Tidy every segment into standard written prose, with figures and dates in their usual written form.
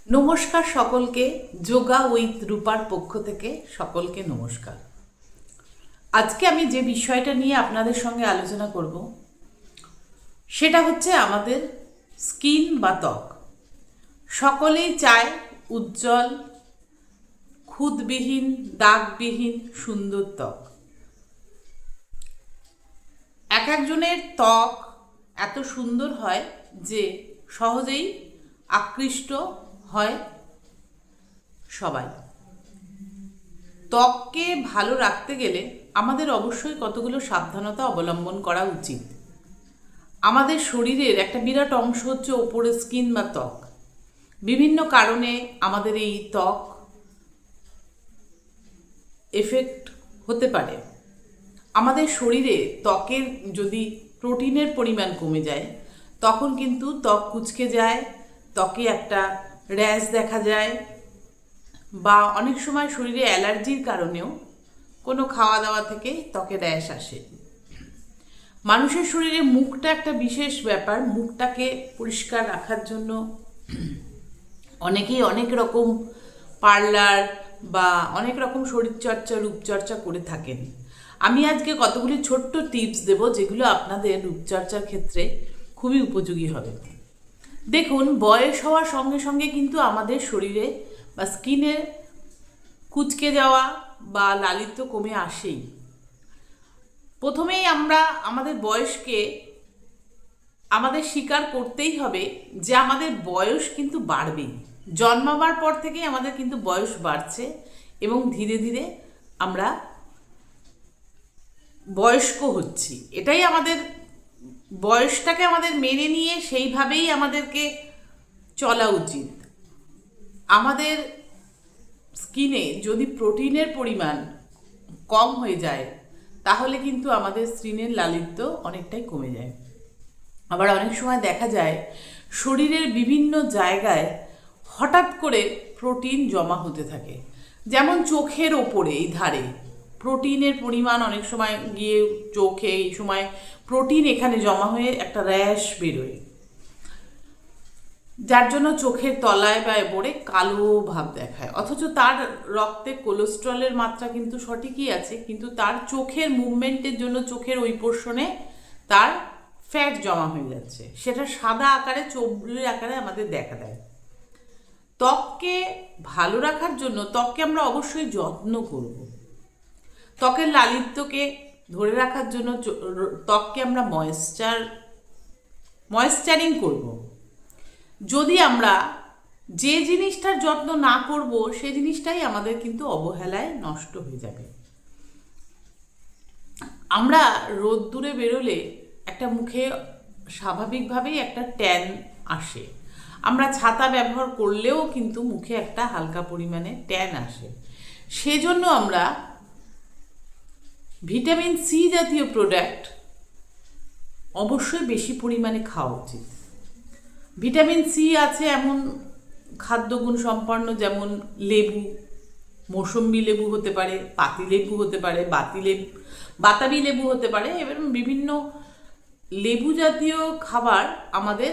নমস্কার সকলকে। যোগা উইথ রূপার পক্ষ থেকে সকলকে নমস্কার। আজকে আমি যে বিষয়টা নিয়ে আপনাদের সঙ্গে আলোচনা করব সেটা হচ্ছে আমাদের স্কিন বা ত্বক। সকলেই চায় উজ্জ্বল, খুঁতবিহীন, দাগবিহীন সুন্দর ত্বক। এক একজনের ত্বক এত সুন্দর হয় যে সহজেই আকৃষ্ট হয় সবাই। ত্বককে ভালো রাখতে গেলে আমাদের অবশ্যই কতগুলো সাবধানতা অবলম্বন করা উচিত। আমাদের শরীরের একটা বিরাট অংশ হচ্ছে ওপরের স্কিন বা ত্বক। বিভিন্ন কারণে আমাদের এই ত্বক এফেক্ট হতে পারে। আমাদের শরীরে ত্বকের যদি প্রোটিনের পরিমাণ কমে যায় তখন কিন্তু ত্বক কুঁচকে যায়, ত্বকে একটা র্যাশ দেখা যায়, বা অনেক সময় শরীরে অ্যালার্জির কারণেও কোনো খাওয়া দাওয়া থেকে ত্বকে র্যাশ আসে। মানুষের শরীরে মুখটা একটা বিশেষ ব্যাপার। মুখটাকে পরিষ্কার রাখার জন্য অনেকেই অনেক রকম পার্লার বা অনেক রকম শরীরচর্চা রূপচর্চা করে থাকেন। আমি আজকে কতগুলি ছোট্ট টিপস দেব যেগুলো আপনাদের রূপচর্চার ক্ষেত্রে খুবই উপযোগী হবে। দেখুন, বয়স হওয়ার সঙ্গে সঙ্গে কিন্তু আমাদের শরীরে বা স্কিনের কুঁচকে যাওয়া বা লালিত্য কমে আসেই। প্রথমেই আমরা আমাদের বয়সকে আমাদের স্বীকার করতেই হবে যে আমাদের বয়স কিন্তু বাড়বেই। জন্মাবার পর থেকেই আমাদের কিন্তু বয়স বাড়ছে এবং ধীরে ধীরে আমরা বয়স্ক হচ্ছি। এটাই আমাদের বয়সটাকে আমাদের মেনে নিয়ে সেইভাবেই আমাদেরকে চলা উচিত। আমাদের স্কিনে যদি প্রোটিনের পরিমাণ কম হয়ে যায় তাহলে কিন্তু আমাদের স্কিনের লালিত্য অনেকটাই কমে যায়। আবার অনেক সময় দেখা যায় শরীরের বিভিন্ন জায়গায় হঠাৎ করে প্রোটিন জমা হতে থাকে। যেমন চোখের ওপরে এই ধারে প্রোটিনের পরিমাণ অনেক সময় গিয়ে চোখে এই সময় প্রোটিন এখানে জমা হয়ে একটা র্যাশ বেরোয়, যার জন্য চোখের তলায় বা এপরে কালো ভাব দেখায়। অথচ তার রক্তে কোলেস্ট্রলের মাত্রা কিন্তু সঠিকই আছে, কিন্তু তার চোখের মুভমেন্টের জন্য চোখের ওই পোর্শনে তার ফ্যাট জমা হয়ে যাচ্ছে, সেটা সাদা আকারে চবড়ির আকারে আমাদের দেখা দেয়। ত্বককে ভালো রাখার জন্য ত্বককে আমরা অবশ্যই যত্ন করব। ত্বকের লালিত্যকে ধরে রাখার জন্য ত্বককে আমরা ময়েশ্চারিং করব। যদি আমরা যে জিনিসটার যত্ন না করব সেই জিনিসটাই আমাদের কিন্তু অবহেলায় নষ্ট হয়ে যাবে। আমরা রোদ্দুরে বেরোলে একটা মুখে স্বাভাবিকভাবেই একটা ট্যান আসে। আমরা ছাতা ব্যবহার করলেও কিন্তু মুখে একটা হালকা পরিমাণে ট্যান আসে। সেজন্য আমরা ভিটামিন সি জাতীয় প্রোডাক্ট অবশ্যই বেশি পরিমাণে খাওয়া উচিত। ভিটামিন সি আছে এমন খাদ্যগুণ সম্পন্ন, যেমন লেবু, মৌসম্বি লেবু হতে পারে, পাতি লেবু হতে পারে, বাতাবি লেবু হতে পারে, এবং বিভিন্ন লেবু জাতীয় খাবার আমাদের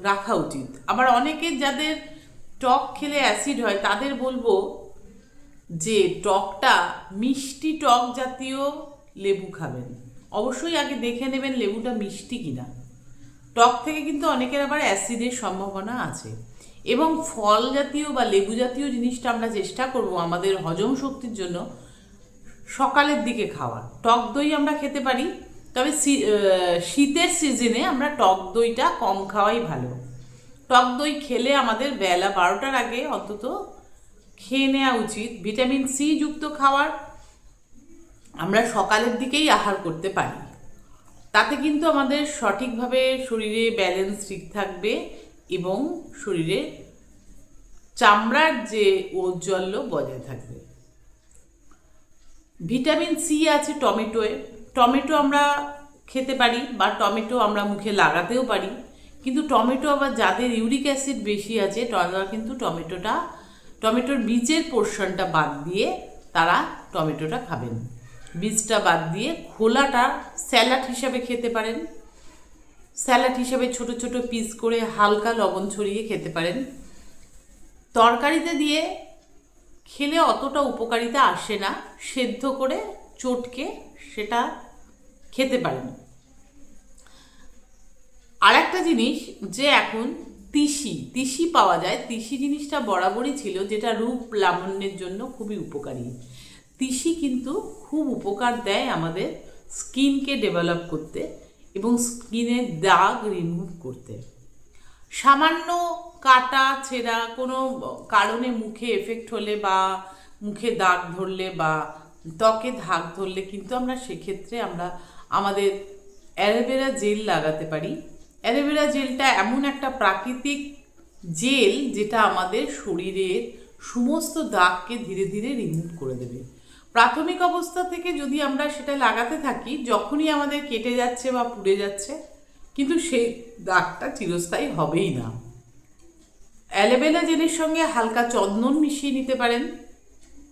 রাখা উচিত। আবার অনেকের যাদের টক খেলে অ্যাসিড হয় তাদের বলবো যে টকটা মিষ্টি টক জাতীয় লেবু খাবেন। অবশ্যই আগে দেখে নেবেন লেবুটা মিষ্টি কিনা। টক থেকে কিন্তু অনেকের আবার অ্যাসিডের সম্ভাবনা আছে। এবং ফল জাতীয় বা লেবু জাতীয় জিনিসটা আমরা চেষ্টা করব আমাদের হজম শক্তির জন্য সকালের দিকে খাওয়ার। টক দই আমরা খেতে পারি, তবে শীতের সিজনে আমরা টক দইটা কম খাওয়াই ভালো। টক দই খেলে আমাদের বেলা 12টার আগে অন্তত খেয়ে নেওয়া উচিত। ভিটামিন সি যুক্ত খাবার আমরা সকালের দিকেই আহার করতে পারি। তাতে কিন্তু আমাদের সঠিকভাবে শরীরে ব্যালেন্স ঠিক থাকবে এবং শরীরে চামড়ার যে ঔজ্জ্বল্য বজায় থাকবে। ভিটামিন সি আছে টমেটোয়। টমেটো আমরা খেতে পারি বা টমেটো আমরা মুখে লাগাতেও পারি, কিন্তু টমেটো আবার যাদের ইউরিক অ্যাসিড বেশি আছে তারা কিন্তু টমেটোর বীজের পোর্শনটা বাদ দিয়ে তারা টমেটোটা খাবেন। বীজটা বাদ দিয়ে খোলাটা স্যালাড হিসাবে খেতে পারেন। স্যালাড হিসাবে ছোট ছোট পিস করে হালকা লবণ ছড়িয়ে খেতে পারেন। তরকারিতে দিয়ে খেলে অতটা উপকারিতা আসে না, সেদ্ধ করে চটকে সেটা খেতে পারেন। আর একটা জিনিস যে এখন তিসি পাওয়া যায়, তিসি জিনিসটা বরাবরই ছিল যেটা রূপ লাবণ্যের জন্য খুবই উপকারী। তিসি কিন্তু খুব উপকার দেয় আমাদের স্কিনকে ডেভেলপ করতে এবং স্কিনের দাগ রিমুভ করতে। সামান্য কাটা ছেঁড়া কোনো কারণে মুখে এফেক্ট হলে বা মুখে দাগ ধরলে বা ত্বকে দাগ ধরলে কিন্তু আমরা সেক্ষেত্রে আমরা আমাদের অ্যালোভেরা জেল লাগাতে পারি। অ্যালোভেরা জেলটা এমন একটা প্রাকৃতিক জেল যেটা আমাদের শরীরের সমস্ত দাগকে ধীরে ধীরে রিমুভ করে দেবে। প্রাথমিক অবস্থা থেকে যদি আমরা সেটা লাগাতে থাকি, যখনই আমাদের কেটে যাচ্ছে বা পুড়ে যাচ্ছে, কিন্তু সেই দাগটা চিরস্থায়ী হবেই না। অ্যালোভেরা জেলের সঙ্গে হালকা চন্দন মিশিয়ে নিতে পারেন,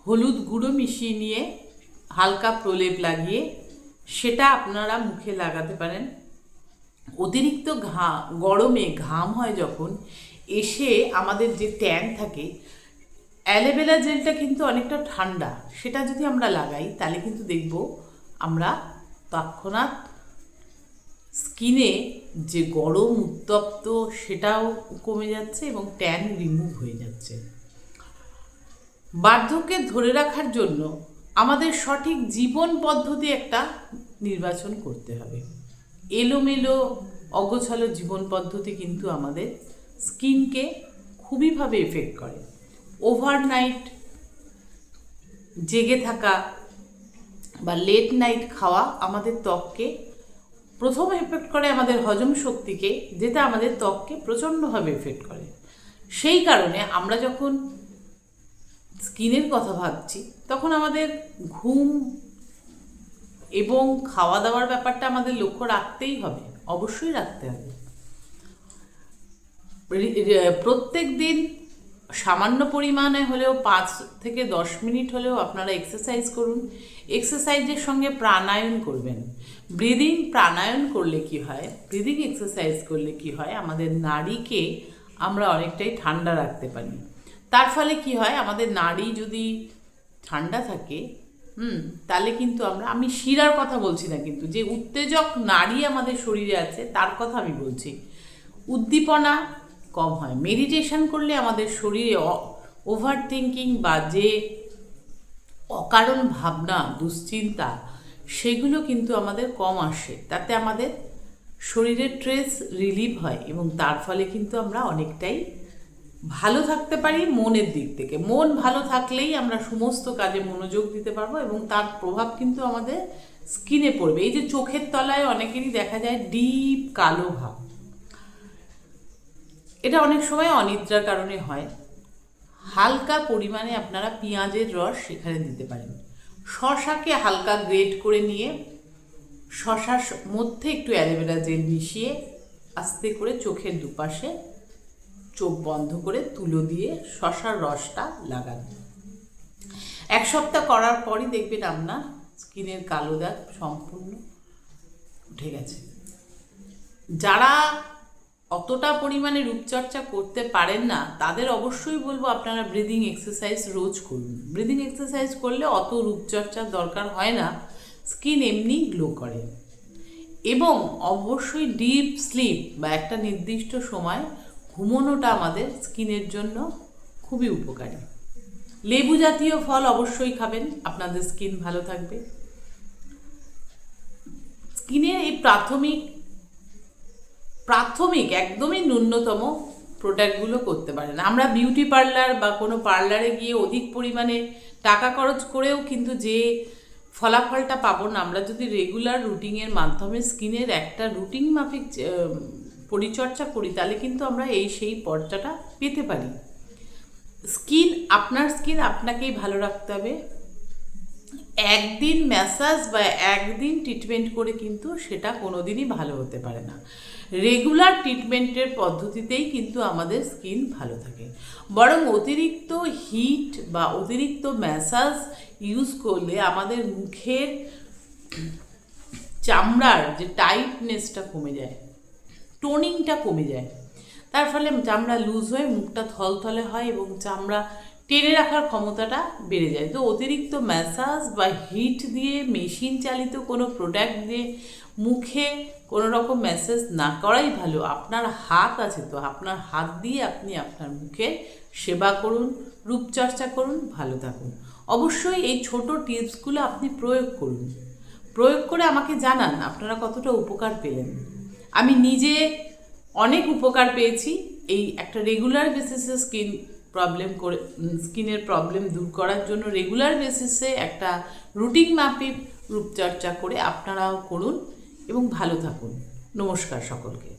হলুদ গুঁড়ো মিশিয়ে নিয়ে হালকা প্রলেপ লাগিয়ে সেটা আপনারা মুখে লাগাতে পারেন। অতিরিক্ত গরমে ঘাম হয় যখন, এসে আমাদের যে ট্যান থাকে, অ্যালোভেরা জেলটা কিন্তু অনেকটা ঠান্ডা, সেটা যদি আমরা লাগাই তাহলে কিন্তু দেখব আমরা তৎক্ষণাৎ স্কিনে যে গরম উত্তপ্ত সেটাও কমে যাচ্ছে এবং ট্যান রিমুভ হয়ে যাচ্ছে। বার্ধক্যে ধরে রাখার জন্য আমাদের সঠিক জীবন পদ্ধতি একটা নির্বাচন করতে হবে। এলোমেলো অগোছালো জীবন পদ্ধতি কিন্তু আমাদের স্কিনকে খুবইভাবে এফেক্ট করে। ওভারনাইট জেগে থাকা বা লেট নাইট খাওয়া আমাদের ত্বককে প্রথম এফেক্ট করে, আমাদের হজম শক্তিকে, যেটা আমাদের ত্বককে প্রচণ্ডভাবে এফেক্ট করে। সেই কারণে আমরা যখন স্কিনের কথা ভাবছি তখন আমাদের ঘুম এবং খাওয়া দাওয়ার ব্যাপারটা আমাদের লক্ষ্য রাখতেই হবে, অবশ্যই রাখতে হবে। প্রত্যেক দিন সামান্য পরিমাণে হলেও 5 থেকে 10 মিনিট হলেও আপনারা এক্সারসাইজ করুন। এক্সারসাইজের সঙ্গে প্রাণায়াম করবেন। প্রাণায়াম করলে কি হয়, ব্রিদিং এক্সারসাইজ করলে কি হয়, আমাদের নাড়িকে আমরা অনেকটাই ঠান্ডা রাখতে পারি। তার ফলে কি হয়, আমাদের নাড়ি যদি ঠান্ডা থাকে তাহলে কিন্তু আমি শিরার কথা বলছি না, কিন্তু যে উত্তেজক নাড়ি আমাদের শরীরে আছে তার কথা আমি বলছি, উদ্দীপনা কম হয়। মেডিটেশন করলে আমাদের শরীরে ওভার থিঙ্কিং বা যে অকারণ ভাবনা, দুশ্চিন্তা, সেগুলো কিন্তু আমাদের কম আসে। তাতে আমাদের শরীরের স্ট্রেস রিলিভ হয় এবং তার ফলে কিন্তু আমরা অনেকটাই ভালো থাকতে পারি মনের দিক থেকে। মন ভালো থাকলেই আমরা সমস্ত কাজে মনোযোগ দিতে পারবো এবং তার প্রভাব কিন্তু আমাদের স্কিনে পড়বে। এই যে চোখের তলায় অনেকেরই দেখা যায় ডিপ কালো ভাব, এটা অনেক সময় অনিদ্রার কারণে হয়। হালকা পরিমাণে আপনারা পেঁয়াজের রস সেখানে দিতে পারেন। শশাকে হালকা গ্রেট করে নিয়ে শশার মধ্যে একটু অ্যালোভেরা জেল মিশিয়ে আস্তে করে চোখের দুপাশে চোখ বন্ধ করে তুলো দিয়ে শশার রসটা লাগান। 1 সপ্তাহ করার পরই দেখবেন আপনার স্কিনের কালো দাগ সম্পূর্ণ উঠে গেছে। যারা অতটা পরিমাণে রূপচর্চা করতে পারেন না তাদের অবশ্যই বলবো আপনারা ব্রিদিং এক্সারসাইজ রোজ করুন। ব্রিদিং এক্সারসাইজ করলে অত রূপচর্চার দরকার হয় না, স্কিন এমনি গ্লো করে। এবং অবশ্যই ডিপ স্লিপ বা একটা নির্দিষ্ট সময় ঘুমোনোটা আমাদের স্কিনের জন্য খুবই উপকারী। লেবু জাতীয় ফল অবশ্যই খাবেন, আপনাদের স্কিন ভালো থাকবে। স্কিনের এই প্রাথমিক একদমই ন্যূনতম প্রোডাক্টগুলো করতে পারেন। আমরা বিউটি পার্লার বা কোনো পার্লারে গিয়ে অধিক পরিমাণে টাকা খরচ করেও কিন্তু যে ফলাফলটা পাবো না, আমরা যদি রেগুলার রুটিনের মাধ্যমে স্কিনের একটা রুটিন মাফিক পরিচর্যা করি তাহলে কিন্তু আমরা সেই পর্যাটা পেতে পারি। আপনার স্কিন আপনাকেই ভালো রাখতে হবে। একদিন ম্যাসাজ বা একদিন ট্রিটমেন্ট করে কিন্তু সেটা কোনোদিনই ভালো হতে পারে না। রেগুলার ট্রিটমেন্টের পদ্ধতিতেই কিন্তু আমাদের স্কিন ভালো থাকে। বরং অতিরিক্ত হিট বা অতিরিক্ত ম্যাসাজ ইউজ করলে আমাদের মুখের চামড়ার যে টাইটনেসটা কমে যায়, টোনিংটা কমে যায়। তার ফলে চামড়া লুজ হয়ে মুখটা থলথলে হয় এবং চামড়া টেনে রাখার ক্ষমতাটা বেড়ে যায়। তো অতিরিক্ত ম্যাসাজ বা হিট দিয়ে মেশিন চালিত কোনো প্রোডাক্ট দিয়ে মুখে কোনো রকম ম্যাসাজ না করাই ভালো। আপনার হাত আছে, তো আপনার হাত দিয়ে আপনি আপনার মুখে সেবা করুন, রূপচর্চা করুন, ভালো থাকুন। অবশ্যই এই ছোট টিপসগুলো আপনি প্রয়োগ করুন, প্রয়োগ করে আমাকে জানান আপনারা কতটা উপকার পেলেন। আমি নিজে অনেক উপকার পেয়েছি। এই একটা রেগুলার বেসিসে স্কিনের প্রবলেম দূর করার জন্য রেগুলার বেসিসে একটা রুটিন মাফিক রূপচর্চা করে আপনারাও করুন এবং ভালো থাকুন। নমস্কার সকলকে।